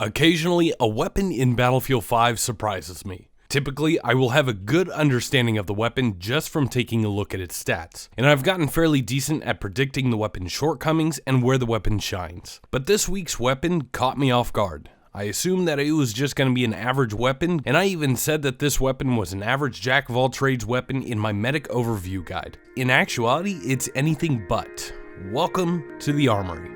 Occasionally, a weapon in Battlefield 5 surprises me. Typically, I will have a good understanding of the weapon just from taking a look at its stats, and I've gotten fairly decent at predicting the weapon's shortcomings and where the weapon shines. But this week's weapon caught me off guard. I assumed that it was just going to be an average weapon, and I even said that this weapon was an average jack-of-all-trades weapon in my medic overview guide. In actuality, it's anything but. Welcome to the Armory.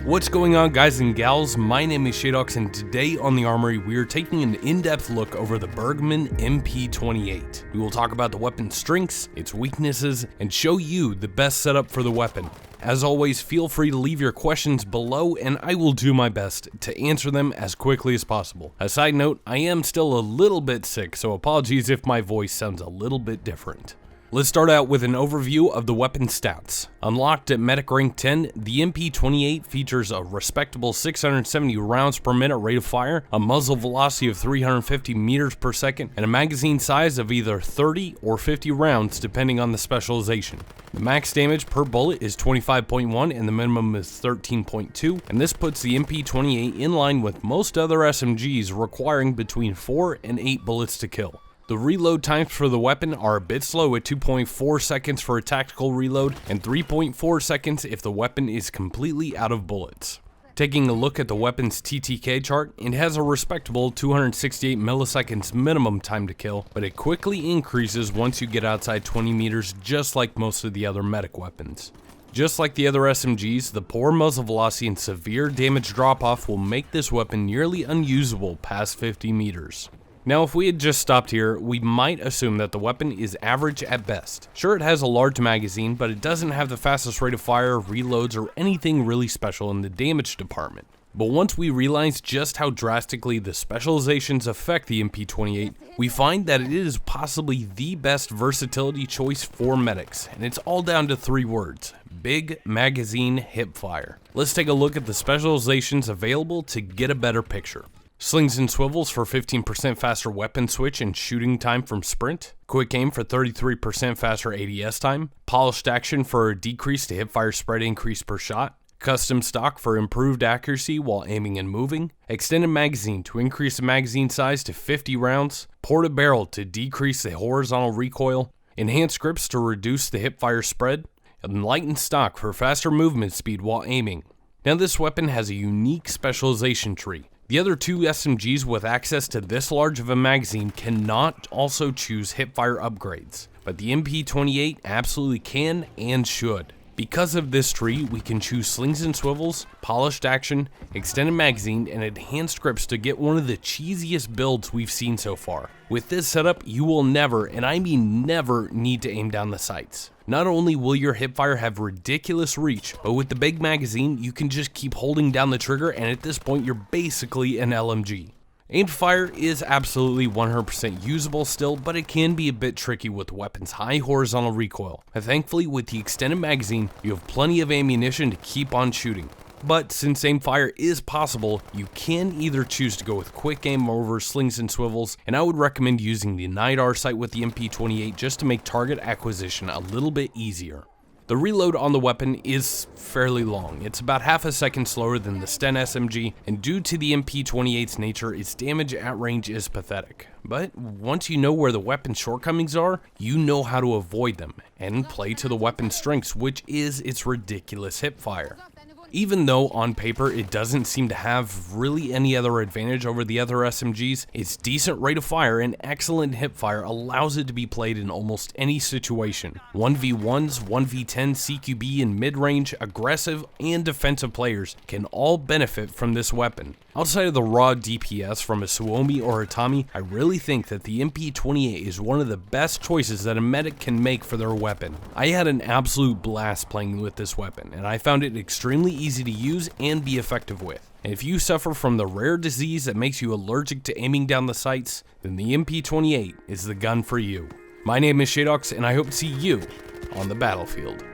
What's going on, guys and gals? My name is Shadox, and today on the Armory we are taking an in-depth look over the Bergman MP-28. We will talk about the weapon's strengths, its weaknesses, and show you the best setup for the weapon. As always, feel free to leave your questions below and I will do my best to answer them as quickly as possible. A side note, I am still a little bit sick, so apologies if my voice sounds a little bit different. Let's start out with an overview of the weapon's stats. Unlocked at Medic Rank 10, the MP-28 features a respectable 670 rounds per minute rate of fire, a muzzle velocity of 350 meters per second, and a magazine size of either 30 or 50 rounds depending on the specialization. The max damage per bullet is 25.1 and the minimum is 13.2, and this puts the MP-28 in line with most other SMGs requiring between 4 and 8 bullets to kill. The reload times for the weapon are a bit slow at 2.4 seconds for a tactical reload and 3.4 seconds if the weapon is completely out of bullets. Taking a look at the weapon's TTK chart, it has a respectable 268 milliseconds minimum time to kill, but it quickly increases once you get outside 20 meters, just like most of the other medic weapons. Just like the other SMGs, the poor muzzle velocity and severe damage drop-off will make this weapon nearly unusable past 50 meters. Now, if we had just stopped here, we might assume that the weapon is average at best. Sure, it has a large magazine, but it doesn't have the fastest rate of fire, reloads, or anything really special in the damage department. But once we realize just how drastically the specializations affect the MP-28, we find that it is possibly the best versatility choice for medics, and it's all down to 3 words: big magazine hipfire. Let's take a look at the specializations available to get a better picture. Slings and swivels for 15% faster weapon switch and shooting time from sprint. Quick aim for 33% faster ADS time. Polished action for a decrease to hipfire spread increase per shot. Custom stock for improved accuracy while aiming and moving. Extended magazine to increase the magazine size to 50 rounds. Ported barrel to decrease the horizontal recoil. Enhanced grips to reduce the hipfire spread. And lightened stock for faster movement speed while aiming. Now, this weapon has a unique specialization tree. The other 2 SMGs with access to this large of a magazine cannot also choose hipfire upgrades, but the MP-28 absolutely can and should. Because of this tree, we can choose slings and swivels, polished action, extended magazine, and enhanced grips to get one of the cheesiest builds we've seen so far. With this setup, you will never, and I mean never, need to aim down the sights. Not only will your hipfire have ridiculous reach, but with the big magazine, you can just keep holding down the trigger, and at this point, you're basically an LMG. Aimed fire is absolutely 100% usable still, but it can be a bit tricky with the weapon's high horizontal recoil. And thankfully, with the extended magazine, you have plenty of ammunition to keep on shooting. But since aim fire is possible, you can either choose to go with quick aim over slings and swivels, and I would recommend using the NIDAR sight with the MP-28 just to make target acquisition a little bit easier. The reload on the weapon is fairly long. It's about half a second slower than the Sten SMG, and due to the MP-28's nature, its damage at range is pathetic. But once you know where the weapon's shortcomings are, you know how to avoid them, and play to the weapon's strengths, which is its ridiculous hipfire. Even though on paper it doesn't seem to have really any other advantage over the other SMGs, its decent rate of fire and excellent hipfire allows it to be played in almost any situation. 1v1s, 1v10 CQB in mid-range, aggressive, and defensive players can all benefit from this weapon. Outside of the raw DPS from a Suomi or a Tommy, I really think that the MP-28 is one of the best choices that a medic can make for their weapon. I had an absolute blast playing with this weapon, and I found it extremely easy to use and be effective with. And if you suffer from the rare disease that makes you allergic to aiming down the sights, then the MP-28 is the gun for you. My name is Shadox, and I hope to see you on the battlefield.